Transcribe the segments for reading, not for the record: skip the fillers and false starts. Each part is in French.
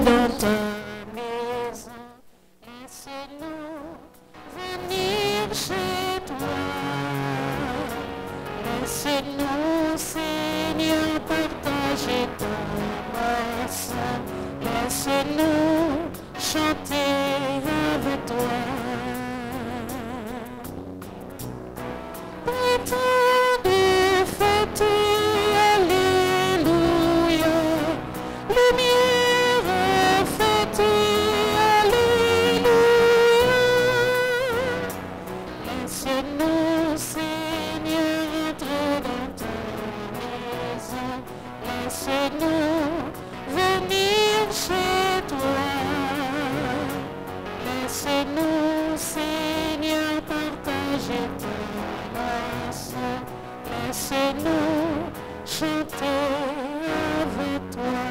dans ta maison. Laisse-nous venir chez toi. Laisse-nous, Seigneur, partager ta grâce. Laisse-nous chanter avec toi. Temps de fête, alléluia. Lumière fête, alléluia. Laisse-nous, Seigneur, entrer dans ta maison. Laisse-nous venir chez toi. Laisse-nous, Seigneur, partager ta grâce. Laisse-nous chanter avec toi.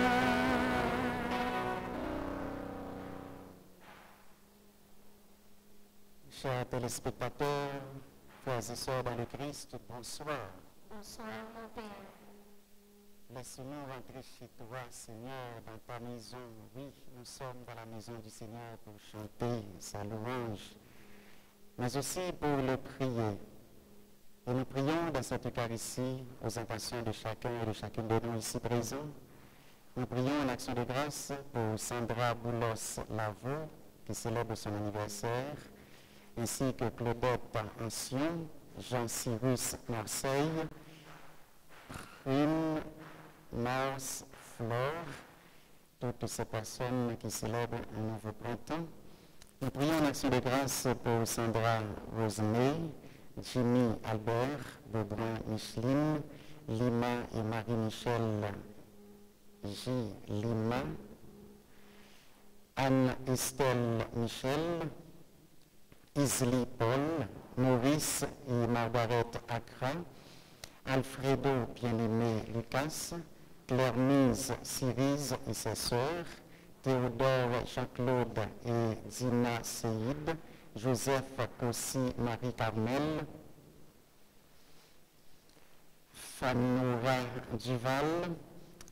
Chers téléspectateurs, frères et sœurs dans le Christ, bonsoir. Bonsoir, mon Père. Laisse-nous rentrer chez toi, Seigneur, dans ta maison. Oui, nous sommes dans la maison du Seigneur pour chanter sa louange, mais aussi pour le prier. Et nous prions dans cette Eucharistie aux intentions de chacun et de chacune de nous ici présents. Nous prions en action de grâce pour Sandra Boulos-Lavaux, qui célèbre son anniversaire, ainsi que Claudette Ancien, Jean-Cyrus Marseille, Prime, Mars, Flore, toutes ces personnes qui célèbrent un nouveau printemps. Nous prions en action de grâce pour Sandra Rosemay, Jimmy Albert, Beaubrun Micheline, Lima et Marie-Michel J. Lima, Anne-Estelle Michel, Isli Paul, Maurice et Margaret Accra, Alfredo bien-aimé Lucas, Claire-Mise Cyrise et ses sœurs, Théodore Jean-Claude et Dina Seïd, Joseph Kossi Marie-Carmel, Fanoura Duval,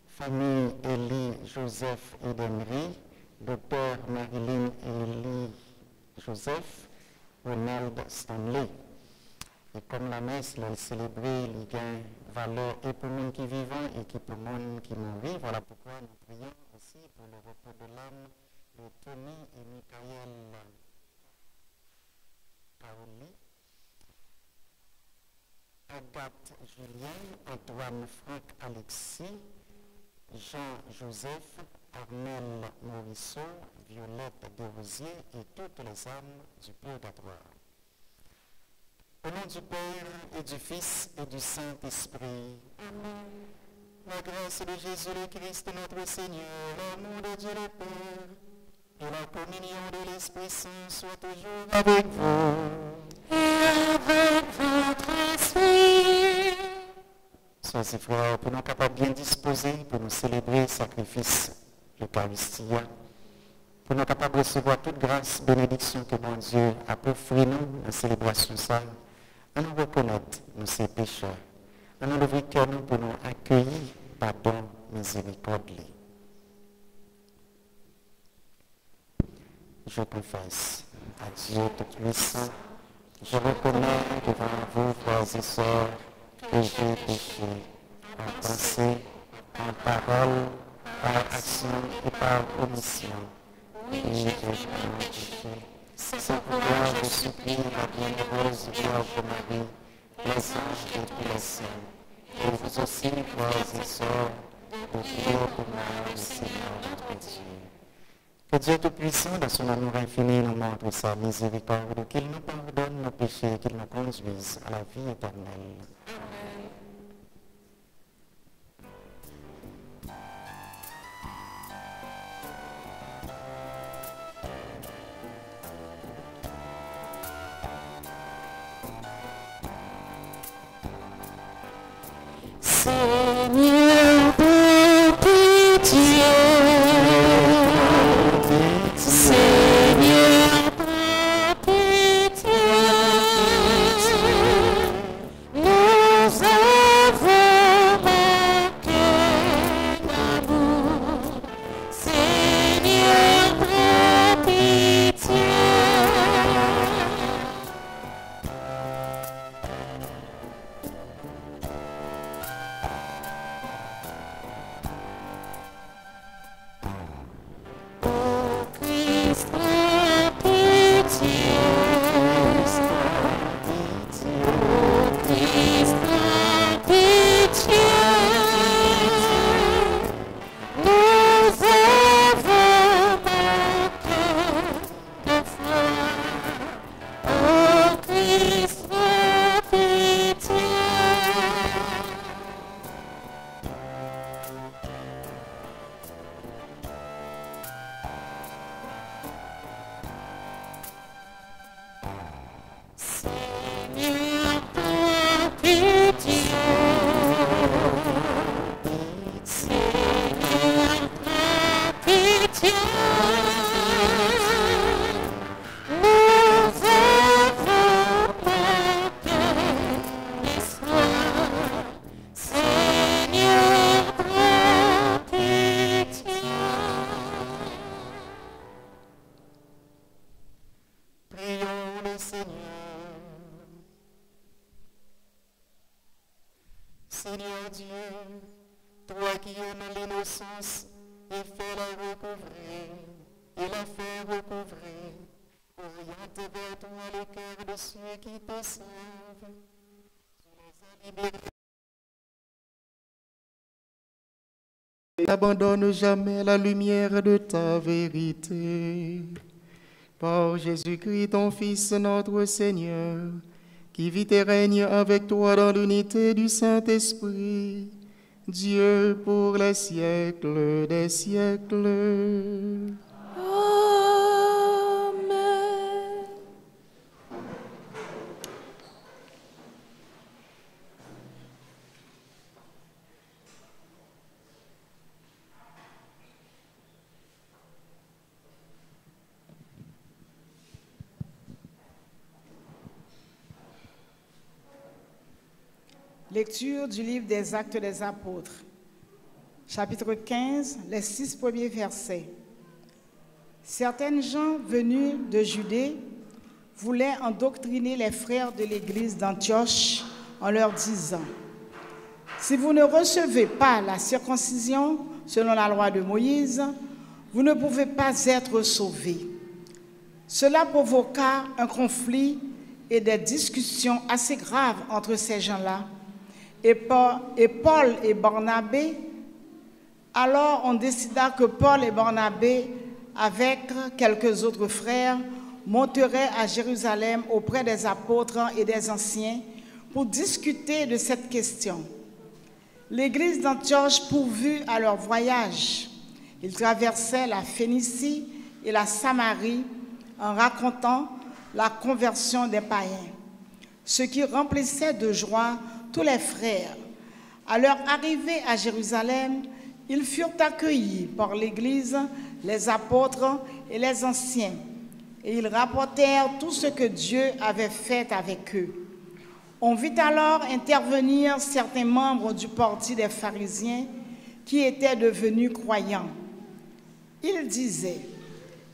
famille Élie Joseph Edenry, docteur Marilyn Élie Joseph, Ronald Stanley. Et comme la messe, elle célébrait les gains, valeurs et pour le monde qui vivant et qui pour le monde qui mourut. Voilà pourquoi nous prions aussi pour le repos de l'âme de Tony et Michael Paoli, Agathe Julien, Antoine Franck Alexis, Jean-Joseph, Armel Morisseau, Violette Desrosiers et toutes les âmes du purgatoire. Au nom du Père et du Fils et du Saint-Esprit. Amen. La grâce de Jésus le Christ notre Seigneur, l'amour de Dieu le Père et la communion de l'Esprit Saint soit toujours avec vous. Et avec votre esprit. Sœurs et frères, pour nous capables bien disposés pour nous célébrer le sacrifice, l'Eucharistie, pour nous capables de recevoir toute grâce, bénédiction que mon Dieu a offert nous dans la célébration ça, à nous reconnaître nous ces pécheurs, à nous ouvrir cœur nous pour nous accueillir pardon, miséricorde. Je confesse à Dieu Tout-Puissant, je reconnais devant vous, frères et sœurs, que j'ai péché en pensée, en parole, par action et par omission. Oui, j'ai vraiment péché. C'est pourquoi je supplie la bienheureuse Vierge Marie, les anges et tous les saints, et vous aussi, frères et sœurs, de prier pour moi, le Seigneur notre Dieu. Que Dieu Tout-Puissant, dans son amour infini, nous montre sa miséricorde, qu'il nous pardonne nos péchés, qu'il nous conduise à la vie éternelle. Amen. Seigneur de pitié, Seigneur de pitié, nous Prions le Seigneur. Seigneur Dieu, toi qui aimes l'innocence et fais la recouvrer, et la faire recouvrer, oriente vers toi le cœur de ceux qui te servent. Tu les as libérés. N'abandonne jamais la lumière de ta vérité. Par Jésus-Christ, ton Fils, notre Seigneur, qui vit et règne avec toi dans l'unité du Saint-Esprit, Dieu pour les siècles des siècles. Amen. Lecture du livre des Actes des Apôtres, chapitre 15, les 6 premiers versets. Certaines gens venus de Judée voulaient endoctriner les frères de l'église d'Antioche en leur disant: si vous ne recevez pas la circoncision selon la loi de Moïse, vous ne pouvez pas être sauvés. Cela provoqua un conflit et des discussions assez graves entre ces gens-là. Et Paul et Barnabé, alors on décida que Paul et Barnabé, avec quelques autres frères, monteraient à Jérusalem auprès des apôtres et des anciens pour discuter de cette question. L'église d'Antioche pourvut à leur voyage. Ils traversaient la Phénicie et la Samarie en racontant la conversion des païens, ce qui remplissait de joie tous les frères. À leur arrivée à Jérusalem, ils furent accueillis par l'Église, les apôtres et les anciens, et ils rapportèrent tout ce que Dieu avait fait avec eux. On vit alors intervenir certains membres du parti des pharisiens qui étaient devenus croyants. Ils disaient: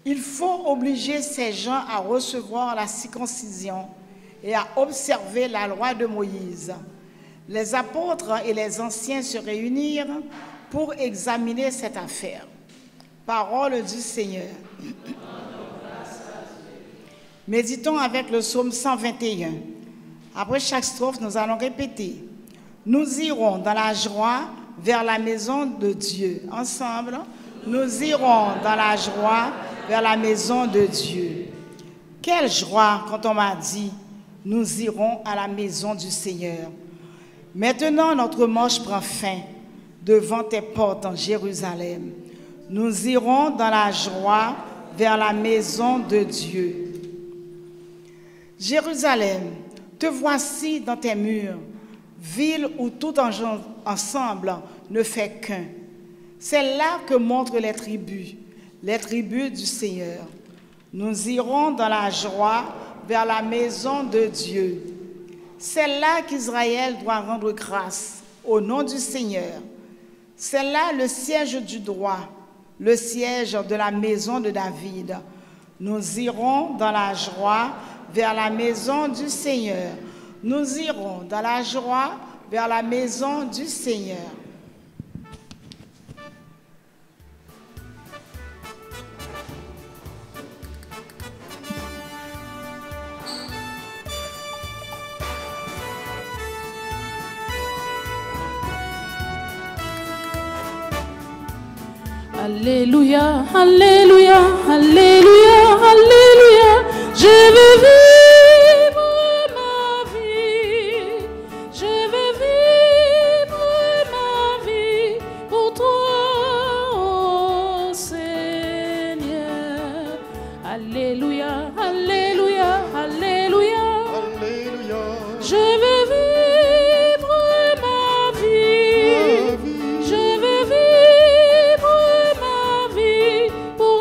il faut obliger ces gens à recevoir la circoncision et à observer la loi de Moïse. Les apôtres et les anciens se réunirent pour examiner cette affaire. Parole du Seigneur. Méditons avec le psaume 121. Après chaque strophe, nous allons répéter: nous irons dans la joie vers la maison de Dieu. Ensemble, nous irons dans la joie vers la maison de Dieu. Quelle joie quand on m'a dit: nous irons à la maison du Seigneur. Maintenant, notre marche prend fin devant tes portes en Jérusalem. Nous irons dans la joie vers la maison de Dieu. Jérusalem, te voici dans tes murs, ville où tout ensemble ne fait qu'un. C'est là que montrent les tribus du Seigneur. Nous irons dans la joie vers la maison de Dieu. C'est là qu'Israël doit rendre grâce au nom du Seigneur. C'est là le siège du droit, le siège de la maison de David. Nous irons dans la joie vers la maison du Seigneur. Nous irons dans la joie vers la maison du Seigneur. Alléluia, Alléluia, Alléluia, Alléluia. Je veux vivre ma vie. Je veux vivre ma vie pour toi, oh Seigneur. Alléluia, Alléluia, Alléluia. Alléluia. Je veux vivre ma vie. Je veux vivre ma vie pour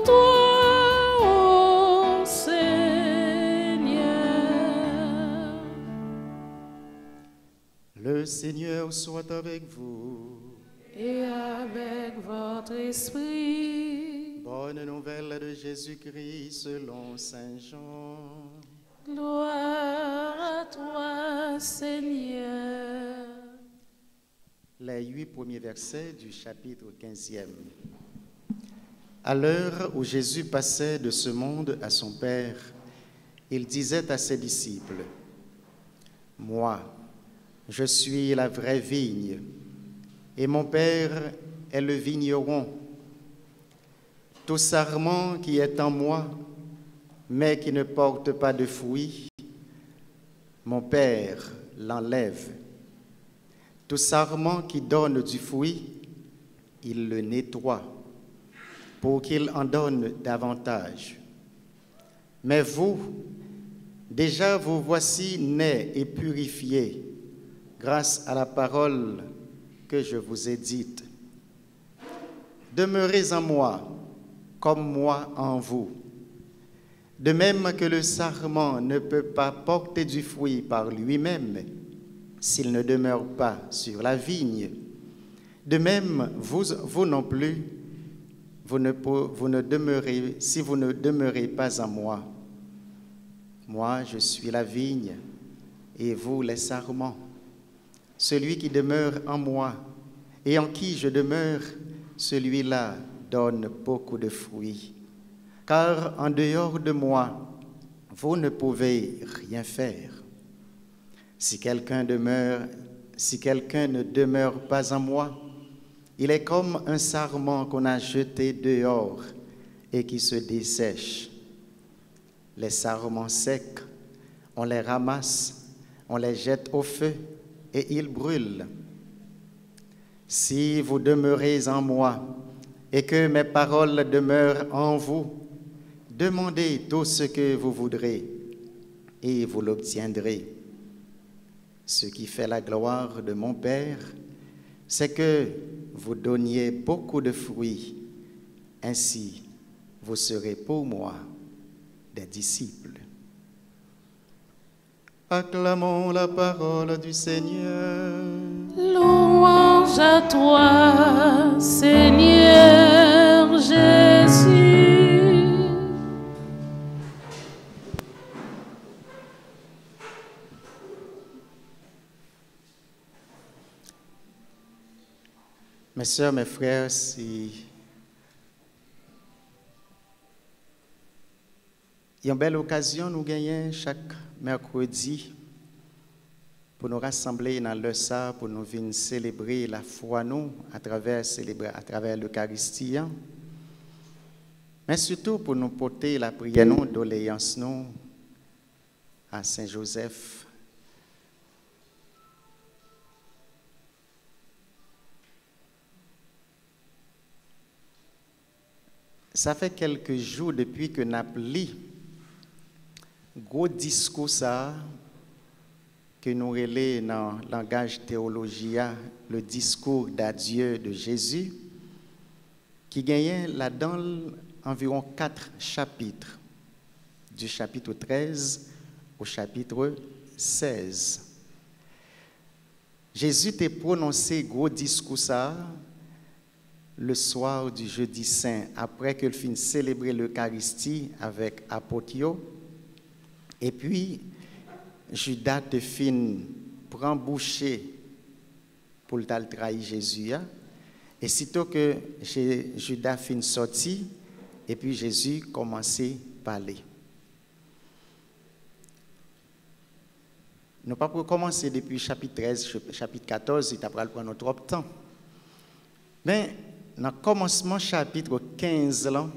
Le Seigneur soit avec vous. Et avec votre esprit. Bonne nouvelle de Jésus-Christ selon Saint Jean. Gloire à toi, Seigneur. Les 8 premiers versets du chapitre 15e. À l'heure où Jésus passait de ce monde à son Père, il disait à ses disciples, « Moi, je suis la vraie vigne, et mon Père est le vigneron. Tout sarment qui est en moi, mais qui ne porte pas de fruits, mon Père l'enlève. Tout sarment qui donne du fruit, il le nettoie, pour qu'il en donne davantage. Mais vous, déjà vous voici nés et purifiés, grâce à la parole que je vous ai dite. Demeurez en moi, comme moi en vous. De même que le sarment ne peut pas porter du fruit par lui-même s'il ne demeure pas sur la vigne, de même vous non plus, si vous ne demeurez pas en moi. Moi, je suis la vigne et vous les sarments. Celui qui demeure en moi et en qui je demeure, celui-là donne beaucoup de fruits. Car en dehors de moi, vous ne pouvez rien faire. Si quelqu'un ne demeure pas en moi, il est comme un sarment qu'on a jeté dehors et qui se dessèche. Les sarments secs, on les ramasse, on les jette au feu et ils brûlent. Si vous demeurez en moi et que mes paroles demeurent en vous, demandez tout ce que vous voudrez et vous l'obtiendrez. Ce qui fait la gloire de mon Père, c'est que vous donniez beaucoup de fruits. Ainsi, vous serez pour moi des disciples. Acclamons la parole du Seigneur. Louange à toi, Seigneur Jésus. Mes sœurs, mes frères, il y a une belle occasion nous gagnons chaque mercredi pour nous rassembler dans le ça, pour nous venir célébrer la foi nous à travers l'Eucharistie, mais surtout pour nous porter la prière nous doléance nous à Saint Joseph. Ça fait quelques jours depuis que nous avons lu gros discours ça que nous relais dans le langage théologien, le discours d'adieu de Jésus, qui gagnait là-dedans environ 4 chapitres, du chapitre 13 au chapitre 16. Jésus t'a prononcé gros discours ça le soir du jeudi saint, après qu'il finit célébrer l'Eucharistie avec Apotio, et puis Judas te fin prend boucher pour le trahir Jésus, et sitôt que Judas fin sorti, et puis Jésus commençait à parler. Nous ne pouvons pas commencer depuis chapitre 13, chapitre 14, il t'a pris prendre trop de temps. Mais dans le commencement chapitre 15, là,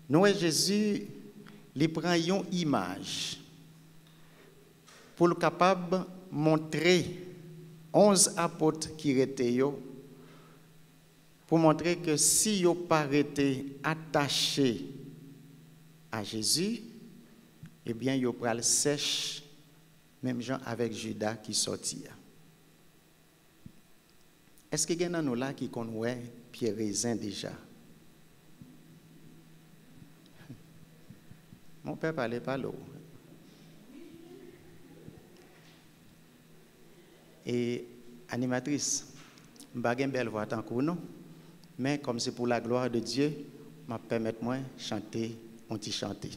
nous voyons Jésus, il prend une image pour le capable de montrer 11 apôtres qui étaient pour montrer que si ils n'ont pas été attachés à Jésus, eh bien, ils pourraient le sèche, même gens avec Judas qui sortit. Est-ce qu'il y a nous là qui connaissent Pierre Raisin déjà? Mon père parlait pas l'eau. Et animatrice, je n'ai pas une belle voix tant que nous, mais comme c'est pour la gloire de Dieu, je vais permettre moi de chanter, on t'y chanter.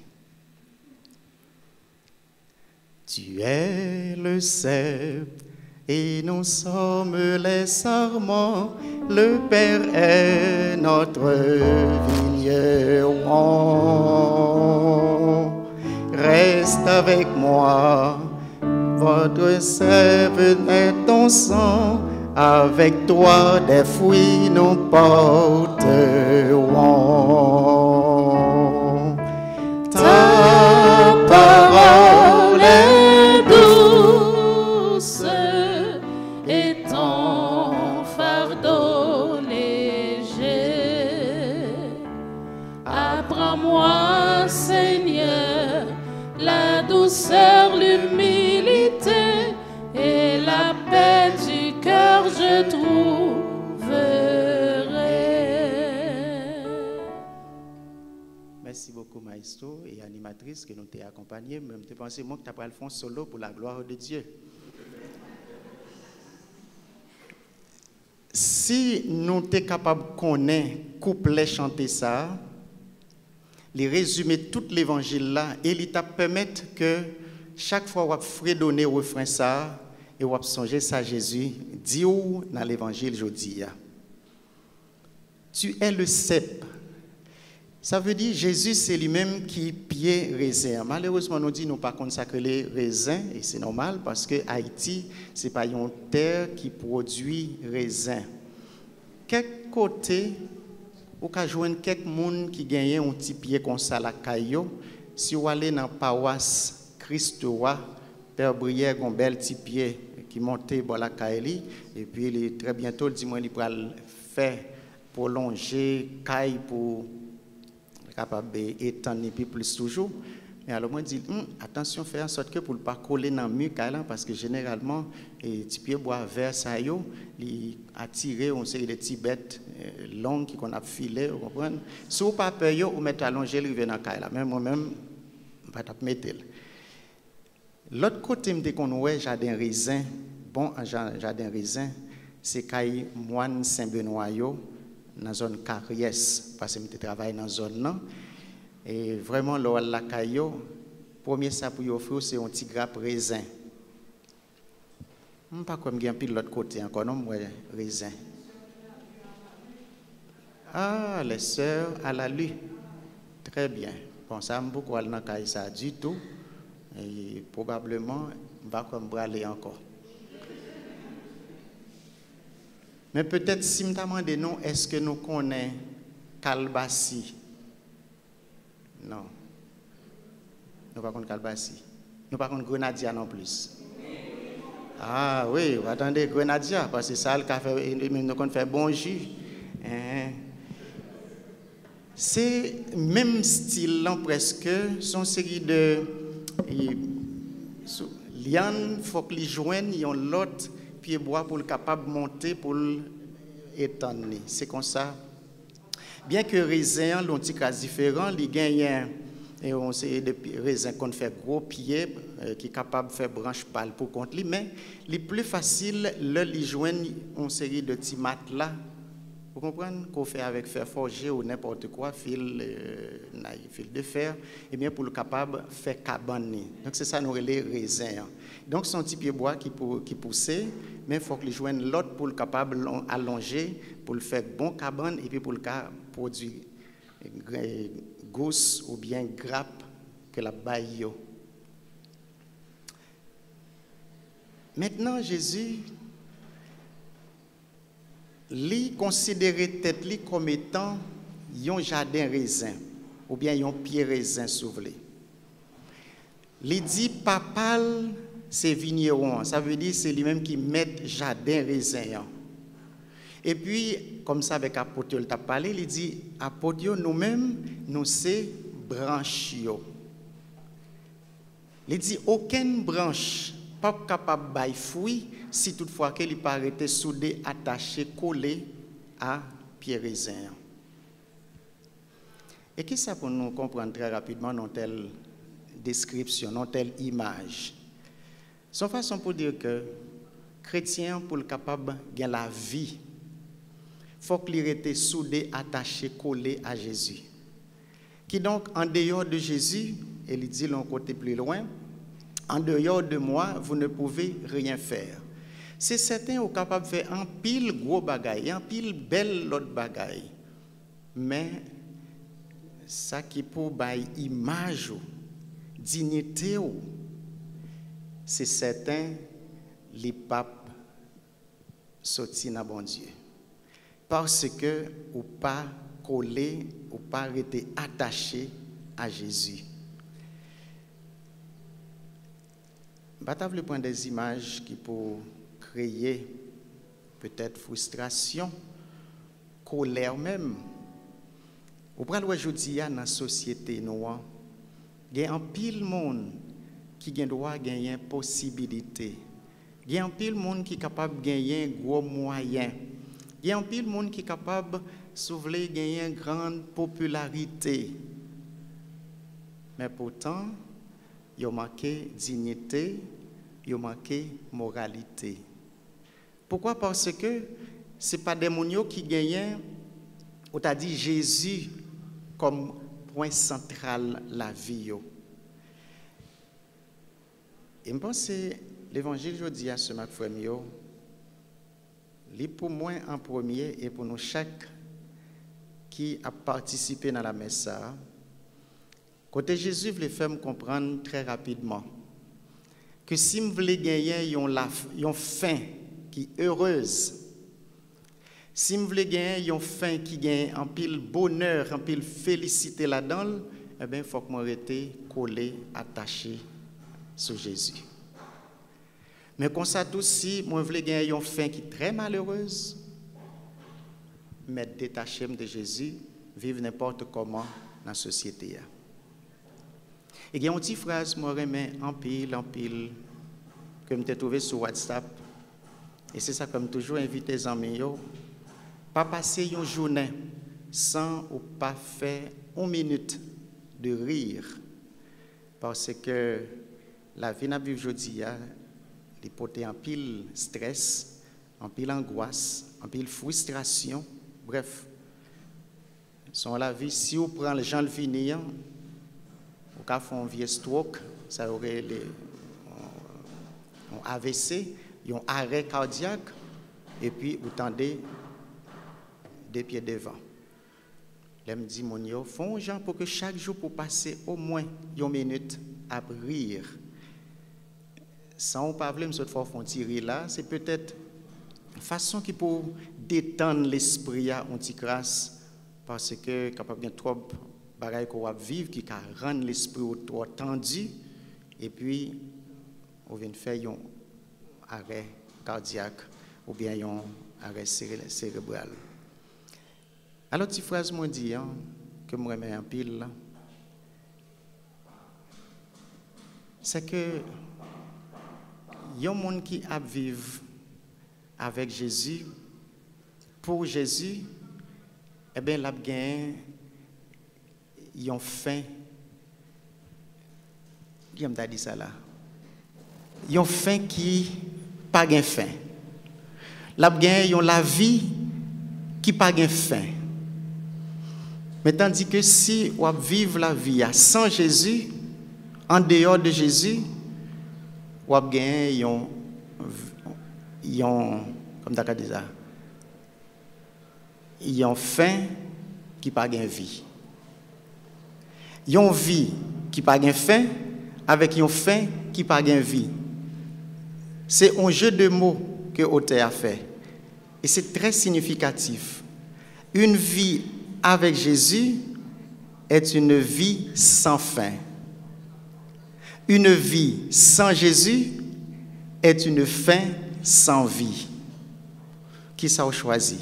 Tu es le cep et nous sommes les sarments, le Père est notre vigneron. Reste avec moi, votre sève est ton sang, avec toi des fruits nous porterons. Ta parole est douce et ton fardeau léger. Apprends-moi, Seigneur, la douceur, l'humilité et la paix du cœur je trouverai. Merci beaucoup, maestro et animatrice que nous t'avons accompagné. Même te pensez moi que tu as pris le fond solo pour la gloire de Dieu. Si nous sommes capables de connaître, couplet, chanter ça, les résumer tout l'évangile là, et il t'a permettre que chaque fois qu'on fredonner au refrain ça, et on songer ça Jésus, dit où dans l'évangile aujourd'hui. Tu es le cep. Ça veut dire Jésus c'est lui-même qui pied raisin. Malheureusement nous dit nous pas consacrer les raisins et c'est normal parce que Haïti c'est pas une terre qui produit raisin. Quel côté ou ka joindre quelques monde qui gagne un petit pied comme ça la caillou si vous allez dans paroisse Christ-Roi Père Brière un bel petit pied qui montait dans la caille et puis il très bientôt dit moi il va faire prolonger caille pour capable d'étendre et puis plus toujours. Mais alors moi dis attention faire en sorte que pour ne pas coller dans le mur parce que généralement les petits pieds bois vert ça yo li attirer on série de petites bêtes longues qui qu'on a filé vous comprenez si vous pas peur yo ou mettre allonger river dans caille là même moi même pas t'a mettre l'autre côté me dit qu'on ouais jardin raisin bon jardin raisin c'est caille moine Saint-Benoît yo dans zone Carriès parce que je travaille dans zone là et vraiment la caillou premier ça pour offrir c'est un petit grappe raisin pas comme bien pile l'autre côté encore non raisin ah les sœurs à la lue très bien bon ça me beaucoup dans caille ça du tout et probablement va comme braler encore. Mais peut-être si je me demande non, est-ce que nous connaissons Calbassi? Non. Nous ne connaissons pas Calbassi. Nous ne connaissons pas Grenadia non plus. Ah oui, vous attendez Grenadia, parce que ça, nous connaissons faire bon jus. C'est le même style, là, presque, son série de lianes, il faut que les joignent l'autre pied bois pour le capable de monter pour l'étendre. C'est comme ça. Bien que raisin, l'on dit cas différent, il gagne et on sait des raisins qu'on fait gros pieds qui est capable de faire branche pâle pour contre lui, mais les plus facile le les joindre une série de petits matelas. Vous comprenez qu'on fait avec fer forgé ou n'importe quoi, fil de fer, et bien pour le capable de faire cabane. Donc c'est ça nous les raisins. Donc c'est un petit pied bois qui pousse, mais il faut que les joignent l'autre pour le capable allonger, pour le faire bon cabane et puis pour le cas produire gousse ou bien grappe que la baille. Maintenant Jésus lui considérait tête lui comme étant un jardin raisin ou bien un pied raisin souvelé. Il dit papal c'est vigneron, ça veut dire c'est lui-même qui met jardin raisin. Et puis comme ça avec apôtre il t'a parlé, il dit apôtre nous-mêmes nous c'est branche yo. Il dit aucune branche pas capable bailler fruit si toutefois qu'elle n'est pas arrêtée soudée, attachée, collée à pied raisin. Et qu'est-ce que ça pour nous comprendre très rapidement dans telle description, dans telle image? Son façon pour dire que chrétien pour le capable de gagner la vie, il faut qu'il reste soudé, attaché, collé à Jésus. Qui donc, en dehors de Jésus, et il dit l'un côté plus loin, en dehors de moi, vous ne pouvez rien faire. C'est certain ou capable de faire un pile gros bagaille, un pile belle l'autre bagaille. Mais ça qui pour bailler image ou dignité ou c'est certain les papes sorti dans bon Dieu. Parce que ou pas collé ou pas rester attaché à Jésus. Je vais prendre des images qui pour créer peut-être frustration, colère même. Au bras aujourd'hui dans la société noire, il y a un pile monde qui doit gagner une possibilité. Il y a un pile monde qui est capable de gagner un gros moyen. Il y a un pile monde qui est capable de gagner une grande popularité. Mais pourtant, il y a manqué dignité, il y a manqué moralité. Pourquoi? Parce que ce n'est pas des gens qui gagnent, on t'a dit Jésus comme point central de la vie. Et je pense que l'évangile aujourd'hui à ce matin, c'est pour moi en premier et pour nous chaque qui a participé dans la messe. Côté Jésus voulait faire me comprendre très rapidement que si je voulais gagner une fin qui est heureuse, si je voulais gagner une fin qui gagne un pile bonheur, un pile félicité là-dedans, eh bien, il faut que je reste collé, attaché sur Jésus. Mais comme ça aussi, moi, je voulais gagner une fin qui est très malheureuse, mais détaché de Jésus, vivre n'importe comment dans la société. Et il y a une petite phrase, moi, en pile, que je m'ai trouvé sur WhatsApp. Et c'est ça, comme toujours, inviter les amis, pas passer une journée sans ou pas faire une minute de rire. Parce que la vie n'a vivre aujourd'hui, il porte en pile stress, en pile angoisse, en pile frustration. Bref, son la vie, si on prend les gens le finir, au cas où on vient stroke, ça aurait un AVC, un arrêt cardiaque, et puis vous tendez des pieds devant. Là, me dit mon yo, font gens pour que chaque jour pour passer au moins une minute à rire. Sans parler, me fois font tirer là, c'est peut-être une façon qui pour détendre l'esprit à un petit grâce, parce que capable de trop bagaille qu'on va vivre qui rend l'esprit trop tendu, et puis on vient faire un arrêt cardiaque ou bien un arrêt cérébral. Alors, petite phrase moi dit que moi remets en pile, c'est que il y a un monde qui a vivre avec Jésus, pour Jésus, eh bien, la gain, ils ont faim. Qui m'a dit ça là? Ils ont faim qui pas gain faim. La gain, ils ont la vie qui pas gain faim. Mais tandis que si on vivre la vie sans Jésus, en dehors de Jésus, on gagne, comme tu as dit ça, ils ont faim qui pas gain vie. Ils ont vie qui pas gain faim avec une faim qui pas gain vie. C'est un jeu de mots que l'auteur a fait. Et c'est très significatif. Une vie avec Jésus est une vie sans fin. Une vie sans Jésus est une fin sans vie. Qui ça a choisi?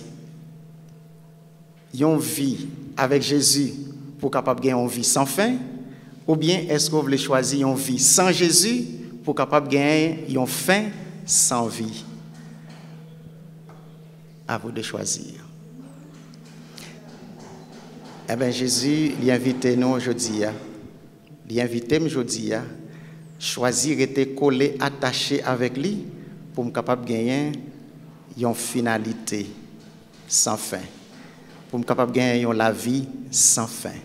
Une vie avec Jésus pour capable gagner une vie sans fin, ou bien est-ce que vous voulez choisir une vie sans Jésus pour capable gagner une fin sans vie? À vous de choisir. Eh bien, Jésus, il invite nous aujourd'hui. Il invite nous aujourd'hui à choisir et être collé, attaché avec lui pour me capable gagner une finalité sans fin. Pour me capable gagner la vie sans fin.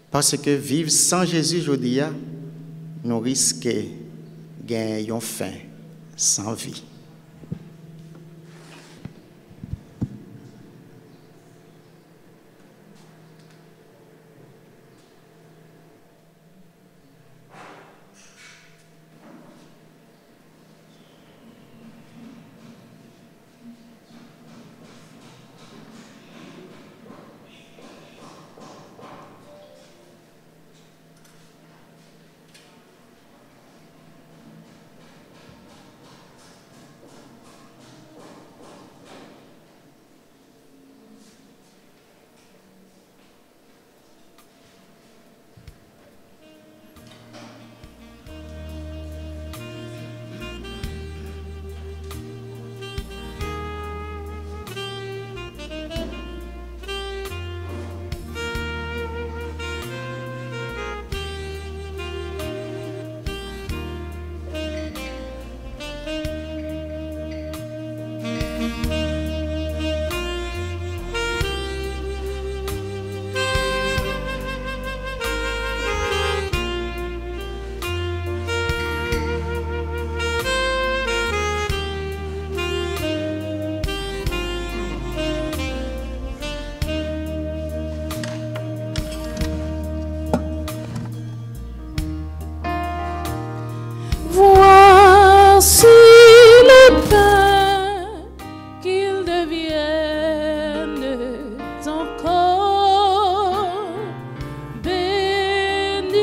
Parce que vivre sans Jésus, je dis, nous risquons de gagner une fin sans vie. Voici le pain, qu'il devienne ton corps. Bénis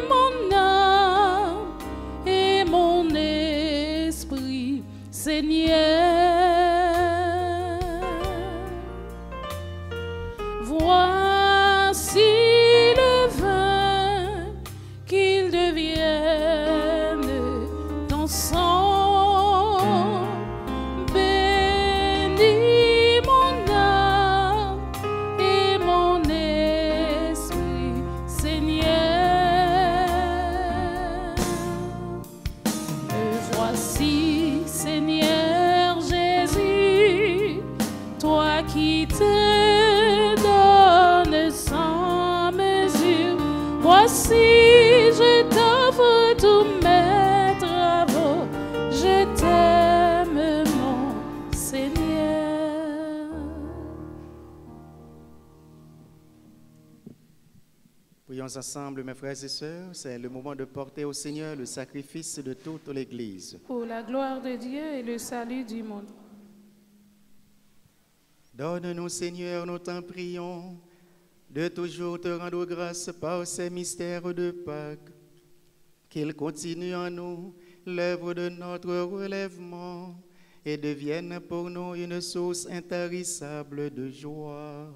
mon âme et mon esprit, Seigneur. Voici le vin, qu'il devienne ton sang. Bénis mon âme et mon esprit, Seigneur. Me voici, Seigneur Jésus, toi qui te donnes sans mesure. Voici, je t'offre tous mes travaux, je t'aime mon Seigneur. Prions ensemble, mes frères et sœurs, c'est le moment de porter au Seigneur le sacrifice de toute l'Église. Pour la gloire de Dieu et le salut du monde. Donne-nous, Seigneur, nous t'en prions, de toujours te rendre grâce par ces mystères de Pâques, qu'ils continuent en nous l'œuvre de notre relèvement et deviennent pour nous une source intarissable de joie.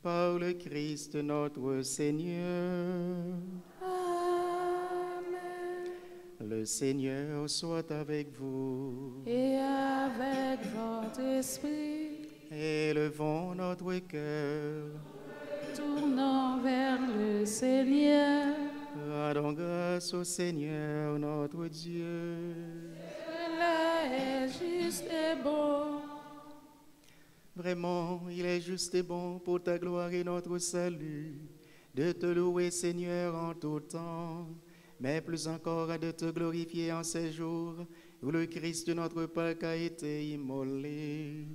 Par le Christ notre Seigneur. Amen. Le Seigneur soit avec vous. Et avec votre esprit, Élevons notre cœur. tournons vers le Seigneur. Rendons grâce au Seigneur notre Dieu. Cela est juste et bon. Vraiment, il est juste et bon pour ta gloire et notre salut de te louer, Seigneur, en tout temps, mais plus encore de te glorifier en ces jours où le Christ de notre Pâque a été immolé.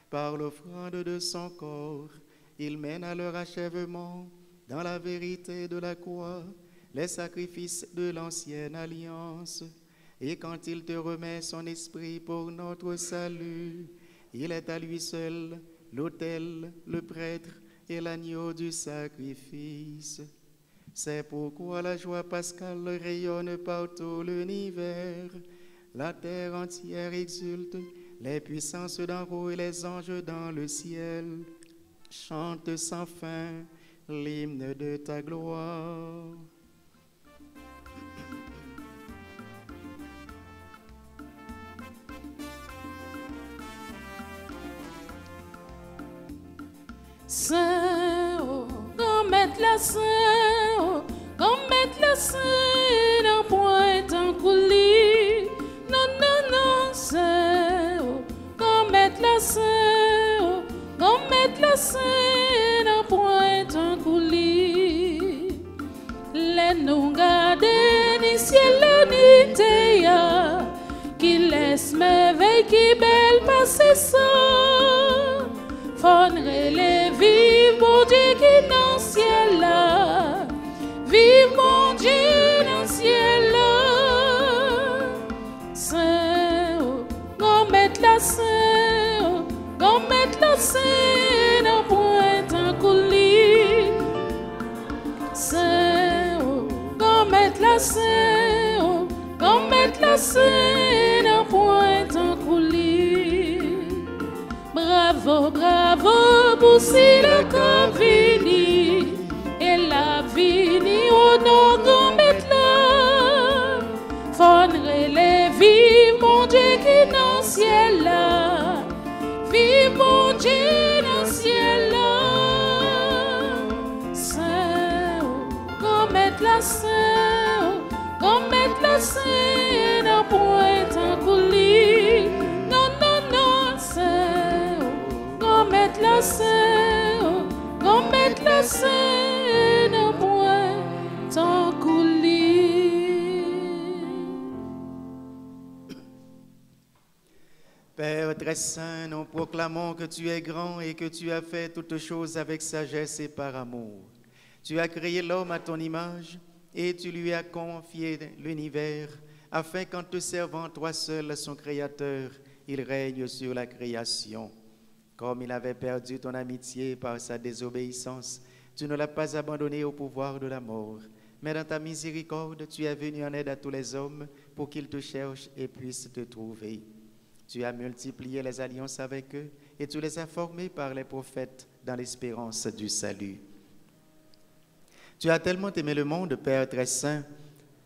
Par l'offrande de son corps, il mène à leur achèvement, dans la vérité de la croix, les sacrifices de l'ancienne alliance. Et quand il te remet son esprit pour notre salut, il est à lui seul l'autel, le prêtre et l'agneau du sacrifice. C'est pourquoi la joie pascale rayonne par tout l'univers. La terre entière exulte, les puissances d'en haut et les anges dans le ciel chantent sans fin l'hymne de ta gloire. Saint, oh, comme mettre la saint, oh, comme mettre la saint, d'un point en coulis. Non, non, non. qui belle passé ça. Fondre les vives, mon Dieu qui dans le ciel là. Vive mon Dieu dans le ciel là. Saint, qu'on mette la saint, qu'on mette la saint dans pointe en coulis. Saint, qu'on mette la saint, qu'on mette la saint dans pointe en coulis. Bravo, bravo, pour si le corps vini et la vini au nom qu'on mette là. Fondre les vives, mon Dieu qui dans le ciel là. Vive mon Dieu dans le ciel là. Saint, qu'on mette la saint, qu'on mette la saint dans pointe en coulis. Non, non, non, saint, qu'on mette la saint, qu'on mette la saint dans pointe en coulis. Père très saint, nous proclamons que tu es grand et que tu as fait toutes choses avec sagesse et par amour. Tu as créé l'homme à ton image et tu lui as confié l'univers afin qu'en te servant toi seul, son créateur, il règne sur la création. Comme il avait perdu ton amitié par sa désobéissance, tu ne l'as pas abandonné au pouvoir de la mort. Mais dans ta miséricorde, tu es venu en aide à tous les hommes pour qu'ils te cherchent et puissent te trouver. Tu as multiplié les alliances avec eux et tu les as formés par les prophètes dans l'espérance du salut. Tu as tellement aimé le monde, Père très saint,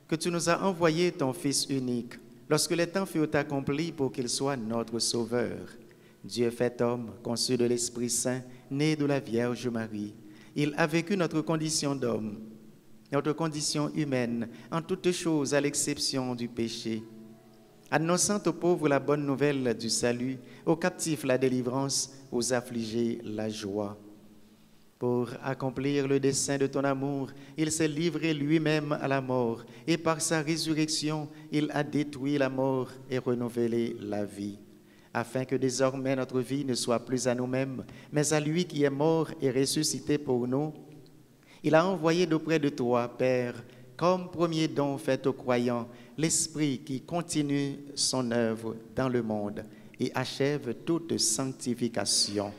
que tu nous as envoyé ton Fils unique, lorsque les temps furent accomplis pour qu'il soit notre Sauveur. Dieu fait homme, conçu de l'Esprit Saint, né de la Vierge Marie. Il a vécu notre condition d'homme, notre condition humaine, en toutes choses à l'exception du péché. Annonçant aux pauvres la bonne nouvelle du salut, aux captifs la délivrance, aux affligés la joie. Pour accomplir le dessein de ton amour, il s'est livré lui-même à la mort, et par sa résurrection, il a détruit la mort et renouvelé la vie, afin que désormais notre vie ne soit plus à nous-mêmes, mais à lui qui est mort et ressuscité pour nous. Il a envoyé d'auprès de toi, Père, comme premier don fait aux croyants, l'Esprit qui continue son œuvre dans le monde et achève toute sanctification.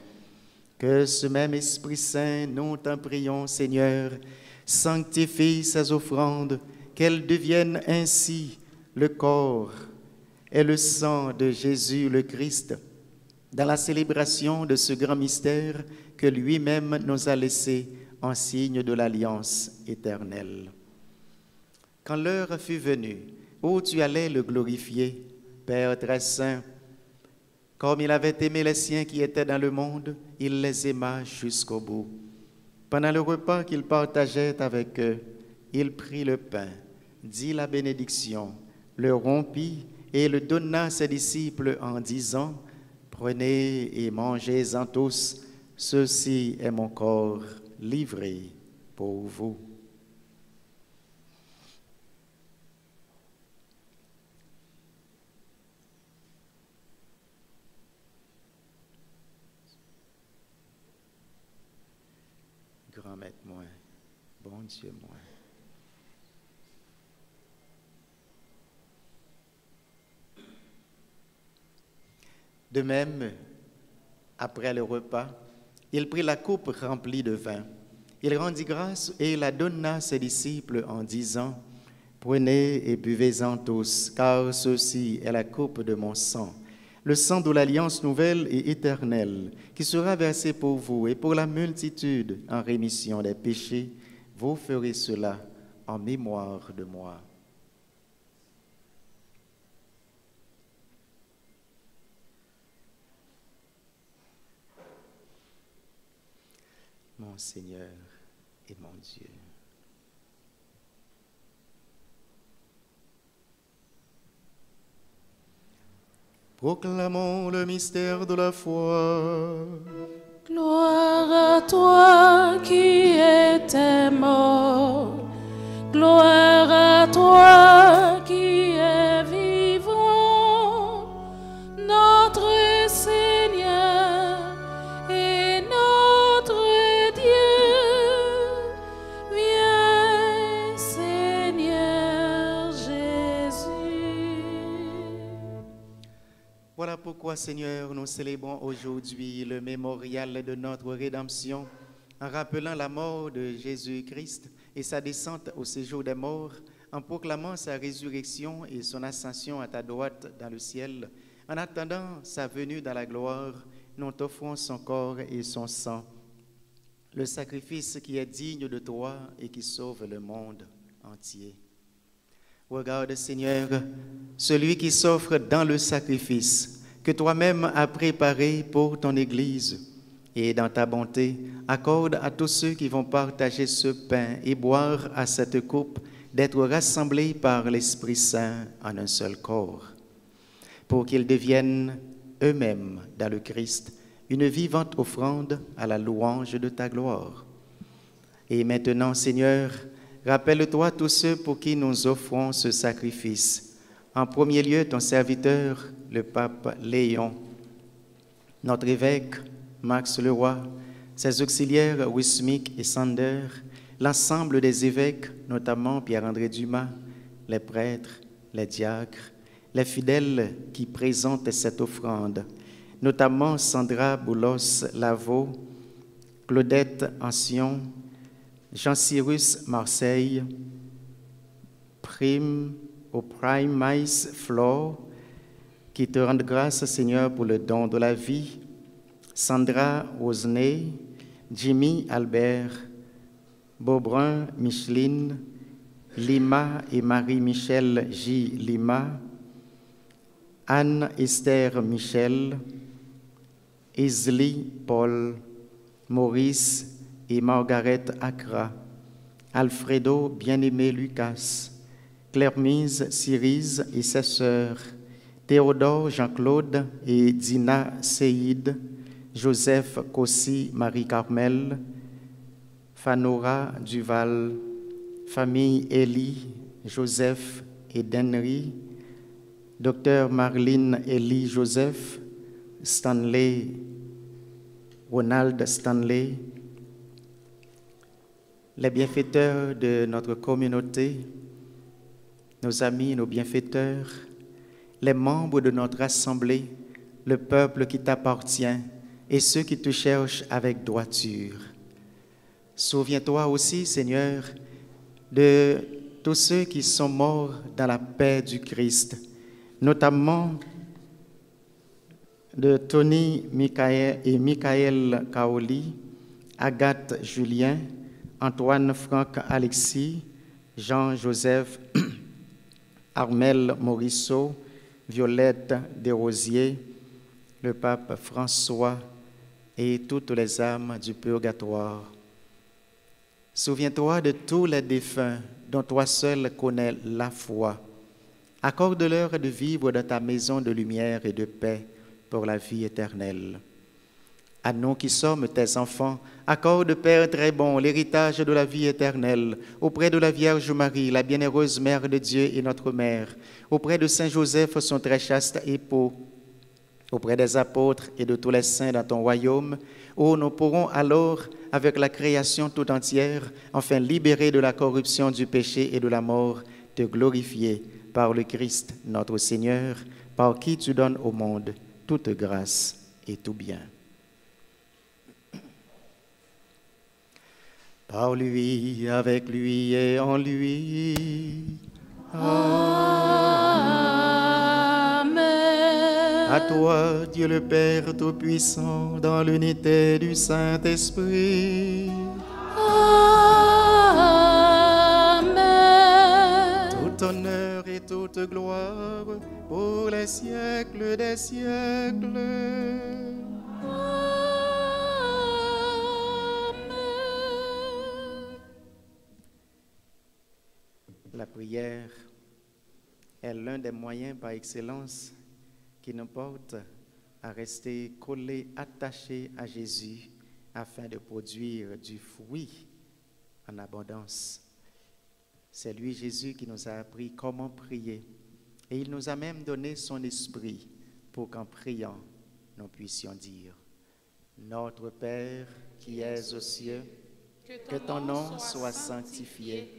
Que ce même Esprit Saint, nous t'en prions, Seigneur, sanctifie ces offrandes, qu'elles deviennent ainsi le corps et le sang de Jésus le Christ, dans la célébration de ce grand mystère que lui-même nous a laissé en signe de l'alliance éternelle. Quand l'heure fut venue, où tu allais le glorifier, Père très saint, comme il avait aimé les siens qui étaient dans le monde, il les aima jusqu'au bout. Pendant le repas qu'il partageait avec eux, il prit le pain, dit la bénédiction, le rompit et le donna à ses disciples en disant, « Prenez et mangez-en tous, ceci est mon corps livré pour vous. » Grand maître moi, bon Dieu moi. De même, après le repas, il prit la coupe remplie de vin. Il rendit grâce et la donna à ses disciples en disant, « Prenez et buvez-en tous, car ceci est la coupe de mon sang, le sang de l'alliance nouvelle et éternelle, qui sera versé pour vous et pour la multitude en rémission des péchés. Vous ferez cela en mémoire de moi. » Mon Seigneur et mon Dieu. Proclamons le mystère de la foi. Gloire à toi qui étais mort, gloire à toi qui es vivant. Non. Voilà pourquoi, Seigneur, nous célébrons aujourd'hui le mémorial de notre rédemption en rappelant la mort de Jésus-Christ et sa descente au séjour des morts, en proclamant sa résurrection et son ascension à ta droite dans le ciel. En attendant sa venue dans la gloire, nous t'offrons son corps et son sang, le sacrifice qui est digne de toi et qui sauve le monde entier. Regarde, Seigneur, celui qui s'offre dans le sacrifice que toi-même as préparé pour ton Église. Et dans ta bonté, accorde à tous ceux qui vont partager ce pain et boire à cette coupe d'être rassemblés par l'Esprit Saint en un seul corps, pour qu'ils deviennent eux-mêmes dans le Christ une vivante offrande à la louange de ta gloire. Et maintenant, Seigneur, rappelle-toi tous ceux pour qui nous offrons ce sacrifice. En premier lieu, ton serviteur, le pape Léon, notre évêque, Max Leroy, ses auxiliaires Wismik et Sander, l'ensemble des évêques, notamment Pierre-André Dumas, les prêtres, les diacres, les fidèles qui présentent cette offrande, notamment Sandra Boulos-Lavaux, Claudette Ancion, Jean-Cyrus Marseille, Prime Maïs Flore, qui te rendent grâce, Seigneur, pour le don de la vie, Sandra Rosnay, Jimmy Albert, Beaubrun Micheline, Lima et Marie-Michel J. Lima, Anne-Esther Michel, Isli Paul, Maurice et Margaret Accra, Alfredo Bien-Aimé Lucas, Claire-Mise Cyrise et ses sœurs, Théodore Jean-Claude et Dina Seïd, Joseph Kossi Marie-Carmel, Fanora Duval, famille Élie, Joseph et Denry, Dr Marlene Élie Joseph, Stanley, Ronald Stanley, les bienfaiteurs de notre communauté, nos amis, nos bienfaiteurs, les membres de notre assemblée, le peuple qui t'appartient et ceux qui te cherchent avec droiture. Souviens-toi aussi, Seigneur, de tous ceux qui sont morts dans la paix du Christ, notamment de Tony et Michael Kaoli, Agathe Julien, Antoine Franck Alexis, Jean-Joseph Armel Morisseau, Violette Desrosiers, le pape François et toutes les âmes du purgatoire. Souviens-toi de tous les défunts dont toi seul connais la foi. Accorde-leur de vivre dans ta maison de lumière et de paix pour la vie éternelle. À nous qui sommes tes enfants, accorde, Père très bon, l'héritage de la vie éternelle, auprès de la Vierge Marie, la bienheureuse Mère de Dieu et notre Mère, auprès de Saint Joseph, son très chaste époux, auprès des apôtres et de tous les saints dans ton royaume, où nous pourrons alors, avec la création tout entière, enfin libérés de la corruption du péché et de la mort, te glorifier par le Christ, notre Seigneur, par qui tu donnes au monde toute grâce et tout bien. Par lui, avec lui et en lui. Amen. À toi, Dieu le Père Tout-Puissant, dans l'unité du Saint-Esprit. Amen. Tout honneur et toute gloire pour les siècles des siècles. La prière est l'un des moyens par excellence qui nous porte à rester collés, attachés à Jésus afin de produire du fruit en abondance. C'est lui, Jésus, qui nous a appris comment prier et il nous a même donné son esprit pour qu'en priant, nous puissions dire: Notre Père qui es aux cieux, que ton nom soit sanctifié.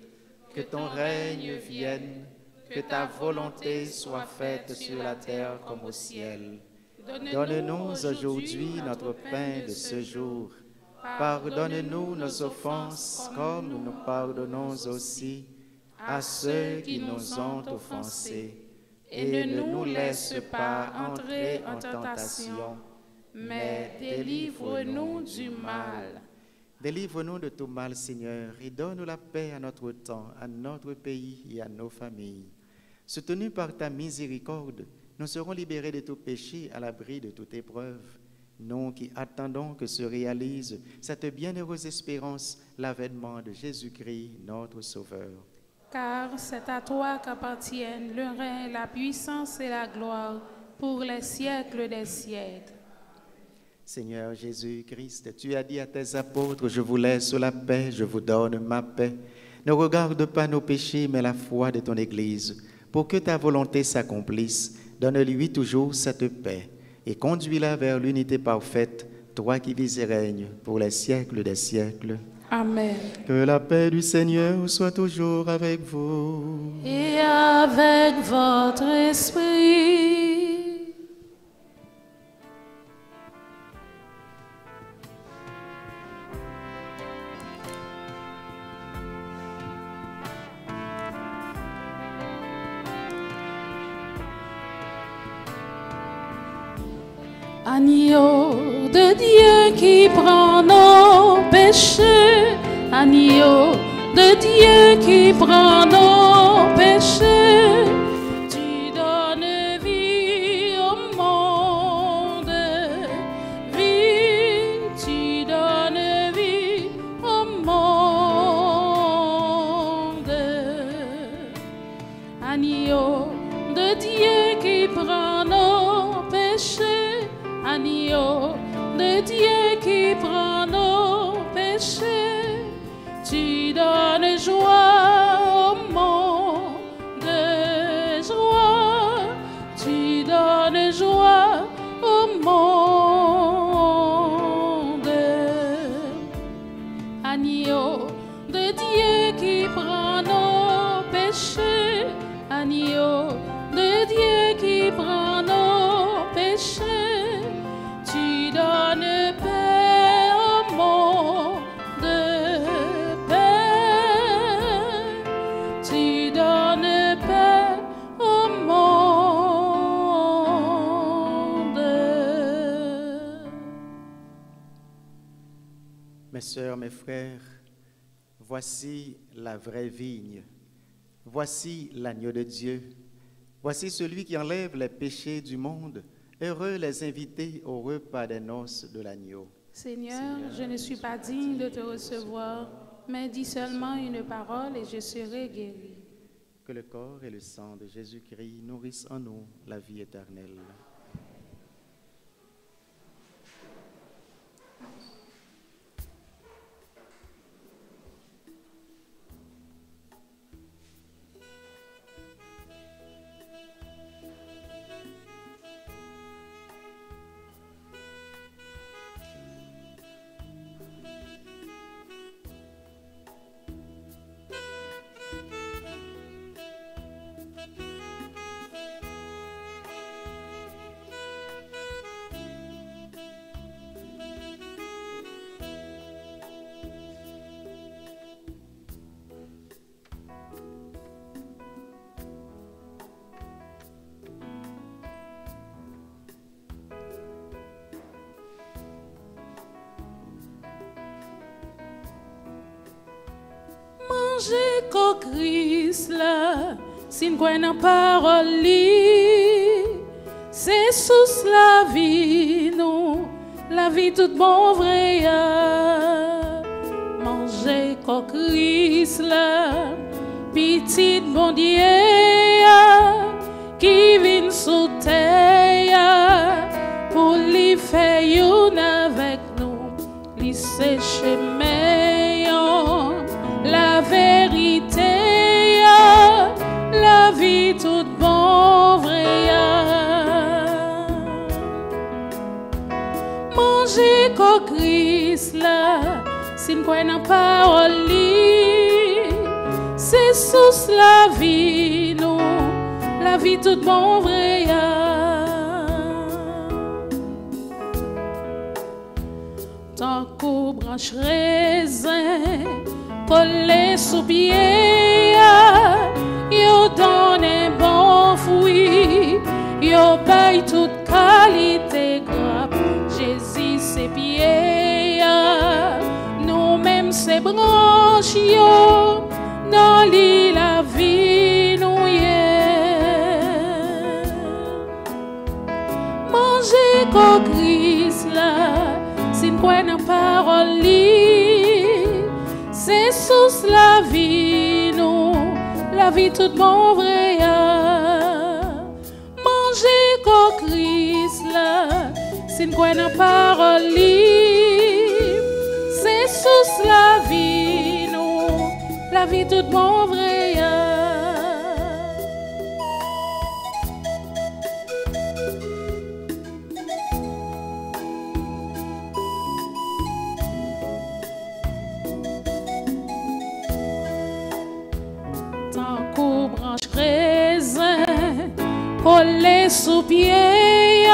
Que ton règne vienne, que ta volonté soit faite sur la terre comme au ciel. Donne-nous aujourd'hui notre pain de ce jour. Pardonne-nous nos offenses comme nous pardonnons aussi à ceux qui nous ont offensés. Et ne nous laisse pas entrer en tentation, mais délivre-nous du mal. Délivre-nous de tout mal, Seigneur, et donne la paix à notre temps, à notre pays et à nos familles. Soutenus par ta miséricorde, nous serons libérés de tout péché, à l'abri de toute épreuve. Nous qui attendons que se réalise cette bienheureuse espérance, l'avènement de Jésus-Christ, notre Sauveur. Car c'est à toi qu'appartiennent le règne, la puissance et la gloire pour les siècles des siècles. Seigneur Jésus-Christ, tu as dit à tes apôtres, je vous laisse la paix, je vous donne ma paix. Ne regarde pas nos péchés, mais la foi de ton Église. Pour que ta volonté s'accomplisse, donne-lui toujours cette paix et conduis-la vers l'unité parfaite, toi qui vis et règnes pour les siècles des siècles. Amen. Que la paix du Seigneur soit toujours avec vous. Et avec votre esprit. Agneau de Dieu qui prend nos péchés, agneau de Dieu qui prend nos péchés, tu donnes vie au monde, vie, tu donnes vie au monde. Agneau de Dieu qui prend nos péchés, agneau de Dieu qui prend nos péchés, tu donnes joie au monde, joie, tu donnes joie au monde. Agneau de Dieu qui prend nos péchés, agneau de Dieu qui prend nos péchés, tu donnes paix au monde, paix, tu donnes paix au monde. Mes sœurs, mes frères, voici la vraie vigne, voici l'agneau de Dieu, voici celui qui enlève les péchés du monde. Heureux les invités au repas des noces de l'agneau. Seigneur, je ne suis pas digne de te recevoir, mais dis seulement une parole et je serai guéri. Que le corps et le sang de Jésus-Christ nourrissent en nous la vie éternelle. Manger qu'au Christ là, sin quoi n'a parole li, c'est sous la vie nous, la vie toute bon vrai. Manger qu'au Christ là, petit bon Dieu qui vient sous terre pour lui faire une avec nous, lui sécher la vérité, la vie toute bon vrai. Manger qu'au Christ là, sin quoi n'a parole li, c'est sous la vie nous, la vie toute bon vrai. Tant qu'au branche raisin, collé sous pied, yo donne un bon fruit, yo paye toute qualité grappe. Jésus ses pieds, nous-mêmes ses branches, yo dans l'île la vie nous y est. Manger qu'au Christ là, si nous croyons en parole, c'est sous la vie nous, la vie toute bon vrai. Manger qu'au Christ là, si nous croyons en parole, c'est sous la vie nous, la vie toute bon vrai. Tant qu'au branche raisin, collé sous pied,